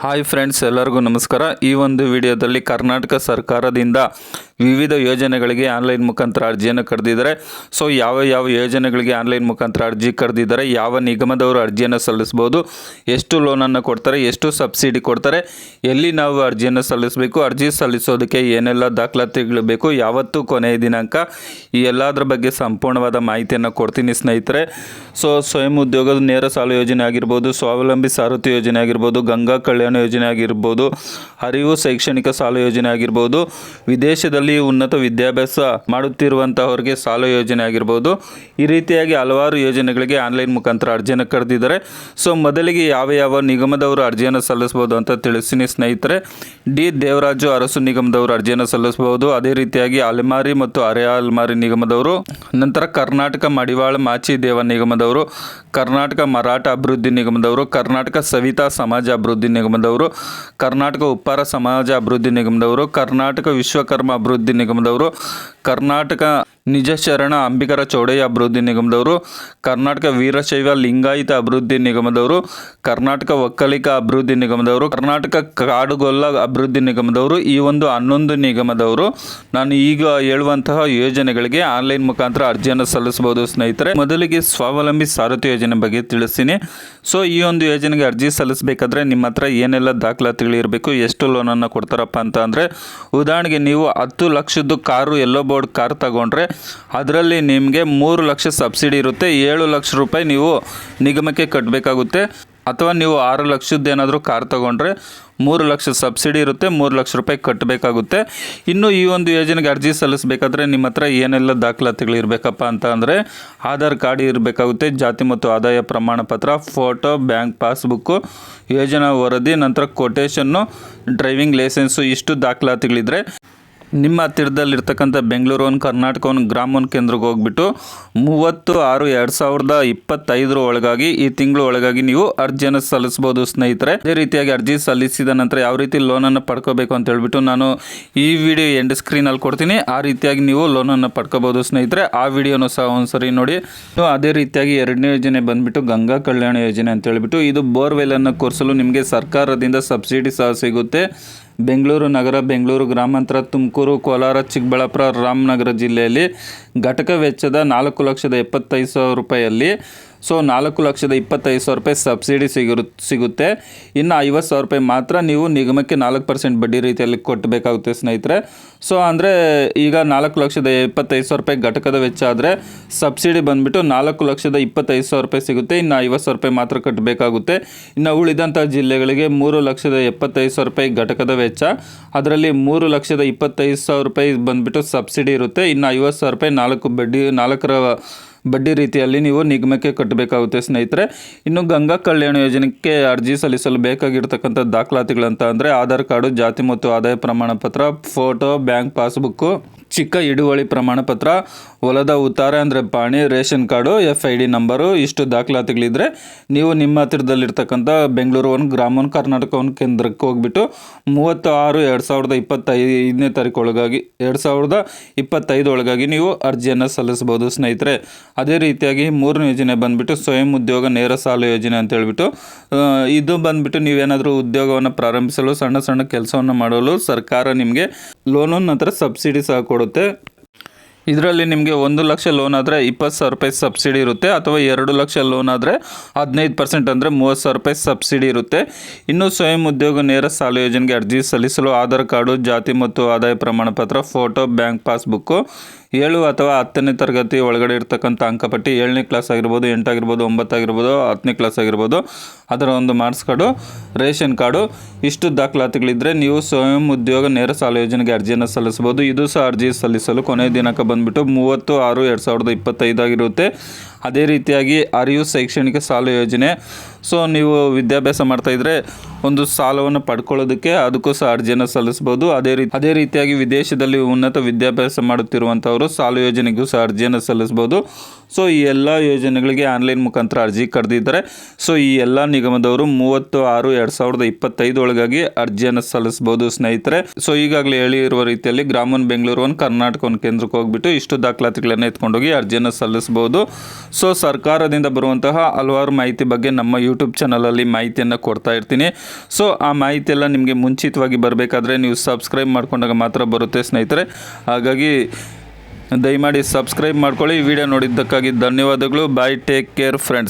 Hi friends, ಎಲ್ಲರಿಗೂ ನಮಸ್ಕಾರ. ಈ ಒಂದು ವಿಡಿಯೋದಲ್ಲಿ ಕರ್ನಾಟಕ ಸರ್ಕಾರದಿಂದ ವಿವಿಧ ಯೋಜನೆಗಳಿಗೆ ಆನ್ಲೈನ್ ಮುಖಾಂತರ ಅರ್ಜಿಯನ್ನು ಕರೆದಿದ್ದಾರೆ. ಸೊ ಯಾವ ಯೋಜನೆಗಳಿಗೆ ಆನ್ಲೈನ್ ಮುಖಾಂತರ ಅರ್ಜಿ ಕರೆದಿದ್ದಾರೆ, ಯಾವ ನಿಗಮದವರು ಅರ್ಜಿಯನ್ನು ಸಲ್ಲಿಸ್ಬೋದು, ಎಷ್ಟು ಲೋನನ್ನು ಕೊಡ್ತಾರೆ, ಎಷ್ಟು ಸಬ್ಸಿಡಿ ಕೊಡ್ತಾರೆ, ಎಲ್ಲಿ ನಾವು ಅರ್ಜಿಯನ್ನು ಸಲ್ಲಿಸಬೇಕು, ಅರ್ಜಿ ಸಲ್ಲಿಸೋದಕ್ಕೆ ಏನೆಲ್ಲ ದಾಖಲಾತಿಗಳು ಬೇಕು, ಯಾವತ್ತು ಕೊನೆಯ ದಿನಾಂಕ, ಈ ಎಲ್ಲದರ ಬಗ್ಗೆ ಸಂಪೂರ್ಣವಾದ ಮಾಹಿತಿಯನ್ನು ಕೊಡ್ತೀನಿ ಸ್ನೇಹಿತರೆ. ಸೊ ಸ್ವಯಂ ಉದ್ಯೋಗದ ನೇರ ಸಾಲ ಯೋಜನೆ ಆಗಿರ್ಬೋದು, ಸ್ವಾವಲಂಬಿ ಸಾರಥಿ ಯೋಜನೆ ಆಗಿರ್ಬೋದು, ಗಂಗಾ ಕಲ್ಯಾಣ ಯೋಜನೆ ಆಗಿರ್ಬೋದು, ಅರಿವು ಶೈಕ್ಷಣಿಕ ಸಾಲ ಯೋಜನೆ ಆಗಿರ್ಬೋದು, ವಿದೇಶದಲ್ಲಿ ಉನ್ನತ ವಿದ್ಯಾಭ್ಯಾಸ ಮಾಡುತ್ತಿರುವಂತಹವರಿಗೆ ಸಾಲ ಯೋಜನೆ ಆಗಿರ್ಬೋದು, ಈ ರೀತಿಯಾಗಿ ಹಲವಾರು ಯೋಜನೆಗಳಿಗೆ ಆನ್ಲೈನ್ ಮುಖಾಂತರ ಅರ್ಜಿಯನ್ನು ಕರೆದಿದ್ದಾರೆ. ಸೊ ಮೊದಲಿಗೆ ಯಾವ ನಿಗಮದವರು ಅರ್ಜಿಯನ್ನು ಸಲ್ಲಿಸಬಹುದು ಅಂತ ತಿಳಿಸ್ತೀನಿ ಸ್ನೇಹಿತರೆ. ಡಿ ದೇವರಾಜು ಅರಸು ನಿಗಮದವರು ಅರ್ಜಿಯನ್ನು ಸಲ್ಲಿಸಬಹುದು. ಅದೇ ರೀತಿಯಾಗಿ ಅಲೆಮಾರಿ ಮತ್ತು ಅರೆ ಅಲೆಮಾರಿ ನಿಗಮದವರು, ನಂತರ ಕರ್ನಾಟಕ ಮಡಿವಾಳ ಮಾಚಿ ದೇವ ನಿಗಮದವರು, ಕರ್ನಾಟಕ ಮರಾಠ ಅಭಿವೃದ್ಧಿ ನಿಗಮದವರು, ಕರ್ನಾಟಕ ಸವಿತಾ ಸಮಾಜ ಅಭಿವೃದ್ಧಿ ನಿಗಮದವರು, ಕರ್ನಾಟಕ ಉಪ್ಪಾರ ಸಮಾಜ ಅಭಿವೃದ್ಧಿ ನಿಗಮದವರು, ಕರ್ನಾಟಕ ವಿಶ್ವಕರ್ಮ ಅಭಿವೃದ್ಧಿ ನಿಗಮದವರು, ಕರ್ನಾಟಕ ನಿಜ ಶರಣ ಅಂಬಿಗರ ಚೌಡಯ್ಯ ಅಭಿವೃದ್ಧಿ ನಿಗಮದವರು, ಕರ್ನಾಟಕ ವೀರಶೈವ ಲಿಂಗಾಯತ ಅಭಿವೃದ್ಧಿ ನಿಗಮದವರು, ಕರ್ನಾಟಕ ಒಕ್ಕಲಿಗ ಅಭಿವೃದ್ಧಿ ನಿಗಮದವರು, ಕರ್ನಾಟಕ ಕಾಡುಗೊಲ್ಲ ಅಭಿವೃದ್ಧಿ ನಿಗಮದವರು, ಈ ಒಂದು 11 ನಿಗಮದವರು ನಾನು ಈಗ ಹೇಳುವಂತಹ ಯೋಜನೆಗಳಿಗೆ ಆನ್ಲೈನ್ ಮುಖಾಂತರ ಅರ್ಜಿಯನ್ನು ಸಲ್ಲಿಸಬಹುದು ಸ್ನೇಹಿತರೆ. ಮೊದಲಿಗೆ ಸ್ವಾವಲಂಬಿ ಸಾರಥಿ ಯೋಜನೆ ಬಗ್ಗೆ ತಿಳಿಸ್ತೀನಿ. ಸೊ ಈ ಒಂದು ಯೋಜನೆಗೆ ಅರ್ಜಿ ಸಲ್ಲಿಸಬೇಕಾದ್ರೆ ನಿಮ್ಮ ಹತ್ರ ಏನೆಲ್ಲ ದಾಖಲಾತಿಗಳು ಇರಬೇಕು, ಎಷ್ಟು ಲೋನನ್ನು ಕೊಡ್ತಾರಪ್ಪ ಅಂತ ಅಂದರೆ, ಉದಾಹರಣೆಗೆ ನೀವು 10 ಲಕ್ಷದ್ದು ಕಾರು ಎಲ್ಲೋ ಬೋರ್ಡ್ ಕಾರ್ ತಗೊಂಡ್ರೆ ಅದರಲ್ಲಿ ನಿಮಗೆ 3 ಲಕ್ಷ ಸಬ್ಸಿಡಿ ಇರುತ್ತೆ, 7 ಲಕ್ಷ ರೂಪಾಯಿ ನೀವು ನಿಗಮಕ್ಕೆ ಕಟ್ಟಬೇಕಾಗುತ್ತೆ. ಅಥವಾ ನೀವು 6 ಲಕ್ಷದ್ದು ಏನಾದರೂ ಕಾರ್ ತಗೊಂಡ್ರೆ 3 ಲಕ್ಷ ಸಬ್ಸಿಡಿ ಇರುತ್ತೆ, 3 ಲಕ್ಷ ರೂಪಾಯಿ ಕಟ್ಟಬೇಕಾಗುತ್ತೆ. ಇನ್ನು ಈ ಒಂದು ಯೋಜನೆಗೆ ಅರ್ಜಿ ಸಲ್ಲಿಸಬೇಕಾದ್ರೆ ನಿಮ್ಮ ಹತ್ರ ಏನೆಲ್ಲ ದಾಖಲಾತಿಗಳು ಇರಬೇಕಪ್ಪ ಅಂತ ಅಂದರೆ, ಆಧಾರ್ ಕಾರ್ಡ್ ಇರಬೇಕಾಗುತ್ತೆ, ಜಾತಿ ಮತ್ತು ಆದಾಯ ಪ್ರಮಾಣ ಪತ್ರ, ಫೋಟೋ, ಬ್ಯಾಂಕ್ ಪಾಸ್ಬುಕ್ಕು, ಯೋಜನಾ ವರದಿ, ನಂತರ ಕೊಟೇಶನ್ನು, ಡ್ರೈವಿಂಗ್ ಲೈಸೆನ್ಸು, ಇಷ್ಟು ದಾಖಲಾತಿಗಳಿದ್ದರೆ ನಿಮ್ಮ ಹತ್ತಿರದಲ್ಲಿರ್ತಕ್ಕಂಥ ಬೆಂಗಳೂರು ಒನ್ ಕರ್ನಾಟಕ ಒನ್ ಗ್ರಾಮ ಒನ್ ಕೇಂದ್ರಕ್ಕೆ ಹೋಗ್ಬಿಟ್ಟು 30/6/2025 ಒಳಗಾಗಿ ಈ ತಿಂಗಳು ಒಳಗಾಗಿ ನೀವು ಅರ್ಜಿಯನ್ನು ಸಲ್ಲಿಸಬಹುದು ಸ್ನೇಹಿತರೆ. ಅದೇ ರೀತಿಯಾಗಿ ಅರ್ಜಿ ಸಲ್ಲಿಸಿದ ನಂತರ ಯಾವ ರೀತಿ ಲೋನನ್ನು ಪಡ್ಕೋಬೇಕು ಅಂತ ಹೇಳ್ಬಿಟ್ಟು ನಾನು ಈ ವಿಡಿಯೋ ಎಂಡ್ ಸ್ಕ್ರೀನಲ್ಲಿ ಕೊಡ್ತೀನಿ. ಆ ರೀತಿಯಾಗಿ ನೀವು ಲೋನನ್ನು ಪಡ್ಕೋಬಹುದು ಸ್ನೇಹಿತರೆ. ಆ ವಿಡಿಯೋನು ಸಹ ಒಂದ್ಸರಿ ನೋಡಿ. ಅದೇ ರೀತಿಯಾಗಿ 2ನೇ ಯೋಜನೆ ಬಂದುಬಿಟ್ಟು ಗಂಗಾ ಕಲ್ಯಾಣ ಯೋಜನೆ ಅಂತ ಹೇಳ್ಬಿಟ್ಟು, ಇದು ಬೋರ್ವೆಲನ್ನು ಕೊರೆಸಲು ನಿಮಗೆ ಸರ್ಕಾರದಿಂದ ಸಬ್ಸಿಡಿ ಸಹ ಸಿಗುತ್ತೆ. ಬೆಂಗಳೂರು ನಗರ, ಬೆಂಗಳೂರು ಗ್ರಾಮಾಂತರ, ತುಮಕೂರು, ಕೋಲಾರ, ಚಿಕ್ಕಬಳ್ಳಾಪುರ, ರಾಮನಗರ ಜಿಲ್ಲೆಯಲ್ಲಿ ಘಟಕ ವೆಚ್ಚದ 4,75,000 ರೂಪಾಯಲ್ಲಿ, ಸೊ 4,25,000 ರೂಪಾಯಿ ಸಬ್ಸಿಡಿ ಸಿಗುತ್ತೆ. ಇನ್ನು 50,000 ರೂಪಾಯಿ ಮಾತ್ರ ನೀವು ನಿಗಮಕ್ಕೆ 4% ಬಡ್ಡಿ ರೀತಿಯಲ್ಲಿ ಕೊಟ್ಟಬೇಕಾಗುತ್ತೆ ಸ್ನೇಹಿತರೆ. ಸೊ ಅಂದರೆ ಈಗ 4,25,000 ರೂಪಾಯಿ ಘಟಕದ ವೆಚ್ಚ ಆದರೆ ಸಬ್ಸಿಡಿ ಬಂದುಬಿಟ್ಟು 4,25,000 ರೂಪಾಯಿ ಸಿಗುತ್ತೆ. ಇನ್ನು 50,000 ರೂಪಾಯಿ ಮಾತ್ರ ಕಟ್ಟಬೇಕಾಗುತ್ತೆ. ಇನ್ನು ಉಳಿದಂಥ ಜಿಲ್ಲೆಗಳಿಗೆ 3,75,000 ರೂಪಾಯಿ ಘಟಕದ ವೆಚ್ಚ, ಅದರಲ್ಲಿ 3,25,000 ರೂಪಾಯಿ ಬಂದುಬಿಟ್ಟು ಸಬ್ಸಿಡಿ ಇರುತ್ತೆ. ಇನ್ನು 50,000 ರೂಪಾಯಿ 4ರ ಬಡ್ಡಿ ರೀತಿಯಲ್ಲಿ ನೀವು ನಿಗಮಕ್ಕೆ ಕಟ್ಟಬೇಕಾಗುತ್ತೆ ಸ್ನೇಹಿತರೆ. ಇನ್ನು ಗಂಗಾ ಕಲ್ಯಾಣ ಯೋಜನೆಗೆ ಅರ್ಜಿ ಸಲ್ಲಿಸಲು ಬೇಕಾಗಿರ್ತಕ್ಕಂಥ ದಾಖಲಾತಿಗಳಂತ ಅಂದರೆ, ಆಧಾರ್ ಕಾರ್ಡು, ಜಾತಿ ಮತ್ತು ಆದಾಯ ಪ್ರಮಾಣ ಪತ್ರ, ಫೋಟೋ, ಬ್ಯಾಂಕ್ ಪಾಸ್ಬುಕ್ಕು, ಚಿಕ್ಕ ಹಿಡುವಳಿ ಪ್ರಮಾಣ ಪತ್ರ, ಹೊಲದ ಉತ್ತಾರೆ ಅಂದರೆ ಪಾಣಿ, ರೇಷನ್ ಕಾರ್ಡು, FID ನಂಬರು, ಇಷ್ಟು ದಾಖಲಾತಿಗಳಿದ್ದರೆ ನೀವು ನಿಮ್ಮ ಹತ್ತಿರದಲ್ಲಿರ್ತಕ್ಕಂಥ ಬೆಂಗಳೂರು ಒನ್ ಗ್ರಾಮ ಒನ್ ಕರ್ನಾಟಕ ಒನ್ ಕೇಂದ್ರಕ್ಕೆ ಹೋಗ್ಬಿಟ್ಟು 30/6/2025 ತಾರೀಕು ಒಳಗಾಗಿ 2025 ಒಳಗಾಗಿ ನೀವು ಅರ್ಜಿಯನ್ನು ಸಲ್ಲಿಸಬಹುದು ಸ್ನೇಹಿತರೆ. ಅದೇ ರೀತಿಯಾಗಿ 3ನೇ ಯೋಜನೆ ಬಂದುಬಿಟ್ಟು ಸ್ವಯಂ ಉದ್ಯೋಗ ನೇರ ಸಾಲ ಯೋಜನೆ ಅಂತ ಹೇಳ್ಬಿಟ್ಟು, ಇದು ಬಂದುಬಿಟ್ಟು ನೀವೇನಾದರೂ ಉದ್ಯೋಗವನ್ನು ಪ್ರಾರಂಭಿಸಲು, ಸಣ್ಣ ಕೆಲಸವನ್ನು ಮಾಡಲು ಸರ್ಕಾರ ನಿಮಗೆ ಲೋನು ನಂತರ ಸಬ್ಸಿಡಿ ಸಹ ಕೊಡುತ್ತೆ. ಇದರಲ್ಲಿ ನಿಮಗೆ 1 ಲಕ್ಷ ಲೋನ್ ಆದರೆ 20,000 ರೂಪಾಯಿ ಸಬ್ಸಿಡಿ ಇರುತ್ತೆ, ಅಥವಾ 2 ಲಕ್ಷ ಲೋನ್ ಆದರೆ 15% ಅಂದರೆ 30,000 ರೂಪಾಯಿ ಸಬ್ಸಿಡಿ ಇರುತ್ತೆ. ಇನ್ನು ಸ್ವಯಂ ಉದ್ಯೋಗ ನೇರ ಸಾಲ ಯೋಜನೆಗೆ ಅರ್ಜಿ ಸಲ್ಲಿಸಲು ಆಧಾರ್ ಕಾರ್ಡು, ಜಾತಿ ಮತ್ತು ಆದಾಯ ಪ್ರಮಾಣ ಪತ್ರ, ಫೋಟೋ, ಬ್ಯಾಂಕ್ ಪಾಸ್ಬುಕ್ಕು, 7 ಅಥವಾ 10ನೇ ತರಗತಿ ಒಳಗಡೆ ಇರ್ತಕ್ಕಂಥ ಅಂಕಪಟ್ಟಿ, 7ನೇ ಕ್ಲಾಸ್ ಆಗಿರ್ಬೋದು, 8 ಆಗಿರ್ಬೋದು, 9 ಆಗಿರ್ಬೋದು, 10ನೇ ಕ್ಲಾಸ್ ಆಗಿರ್ಬೋದು, ಅದರ ಒಂದು ಮಾರ್ಕ್ಸ್ ಕಾರ್ಡು, ರೇಷನ್ ಕಾರ್ಡು, ಇಷ್ಟು ದಾಖಲಾತಿಗಳಿದ್ದರೆ ನೀವು ಸ್ವಯಂ ಉದ್ಯೋಗ ನೇರ ಸಾಲ ಯೋಜನೆಗೆ ಅರ್ಜಿಯನ್ನು ಸಲ್ಲಿಸಬಹುದು. ಇದು ಸಹ ಅರ್ಜಿ ಸಲ್ಲಿಸಲು ಕೊನೆಯ ದಿನಾಂಕ ಬಂದುಬಿಟ್ಟು 30/6/2025 ಆಗಿರುತ್ತೆ. ಅದೇ ರೀತಿಯಾಗಿ ಅರಿವು ಶೈಕ್ಷಣಿಕ ಸಾಲ ಯೋಜನೆ, ಸೊ ನೀವು ವಿದ್ಯಾಭ್ಯಾಸ ಮಾಡ್ತಾಯಿದ್ರೆ ಒಂದು ಸಾಲವನ್ನು ಪಡ್ಕೊಳ್ಳೋದಕ್ಕೆ ಅದಕ್ಕೂ ಸಹ ಅರ್ಜಿಯನ್ನು ಸಲ್ಲಿಸ್ಬೋದು. ಅದೇ ರೀತಿಯಾಗಿ ವಿದೇಶದಲ್ಲಿ ಉನ್ನತ ವಿದ್ಯಾಭ್ಯಾಸ ಮಾಡುತ್ತಿರುವಂಥವರು ಸಾಲ ಯೋಜನೆಗೂ ಸಹ ಅರ್ಜಿಯನ್ನು ಸಲ್ಲಿಸ್ಬೋದು. ಸೊ ಈ ಎಲ್ಲ ಯೋಜನೆಗಳಿಗೆ ಆನ್ಲೈನ್ ಮುಖಾಂತರ ಅರ್ಜಿ ಕರೆದಿದ್ದಾರೆ. ಸೊ ಈ ಎಲ್ಲ ನಿಗಮದವರು 30/6/2025 ಒಳಗಾಗಿ ಅರ್ಜಿಯನ್ನು ಸಲ್ಲಿಸ್ಬೋದು ಸ್ನೇಹಿತರೆ. ಸೊ ಈಗಾಗಲೇ ಹೇಳಿರುವ ರೀತಿಯಲ್ಲಿ ಗ್ರಾಮ one Bengaluru one Karnataka one ಕೇಂದ್ರಕ್ಕೆ ಹೋಗ್ಬಿಟ್ಟು ಇಷ್ಟು ದಾಖಲಾತಿಗಳನ್ನು ಎತ್ಕೊಂಡೋಗಿ ಅರ್ಜಿಯನ್ನು ಸಲ್ಲಿಸ್ಬೋದು. ಸೊ ಸರ್ಕಾರದಿಂದ ಬರುವಂತಹ ಹಲವಾರು ಮಾಹಿತಿ ಬಗ್ಗೆ ನಮ್ಮ ಯೂಟ್ಯೂಬ್ ಚಾನಲಲ್ಲಿ ಮಾಹಿತಿಯನ್ನು ಕೊಡ್ತಾ ಇರ್ತೀನಿ. ಸೊ ಆ ಮಾಹಿತಿ ಎಲ್ಲ ನಿಮಗೆ ಮುಂಚಿತವಾಗಿ ಬರಬೇಕಾದ್ರೆ ನೀವು ಸಬ್ಸ್ಕ್ರೈಬ್ ಮಾಡ್ಕೊಂಡಾಗ ಮಾತ್ರ ಬರುತ್ತೆ ಸ್ನೇಹಿತರೆ. ಹಾಗಾಗಿ ದಯಮಾಡಿ ಸಬ್ಸ್ಕ್ರೈಬ್ ಮಾಡ್ಕೊಳ್ಳಿ. ಈ ವಿಡಿಯೋ ನೋಡಿದ್ದಕ್ಕಾಗಿ ಧನ್ಯವಾದಗಳು. ಬಾಯ್, ಟೇಕ್ ಕೇರ್ ಫ್ರೆಂಡ್ಸ್.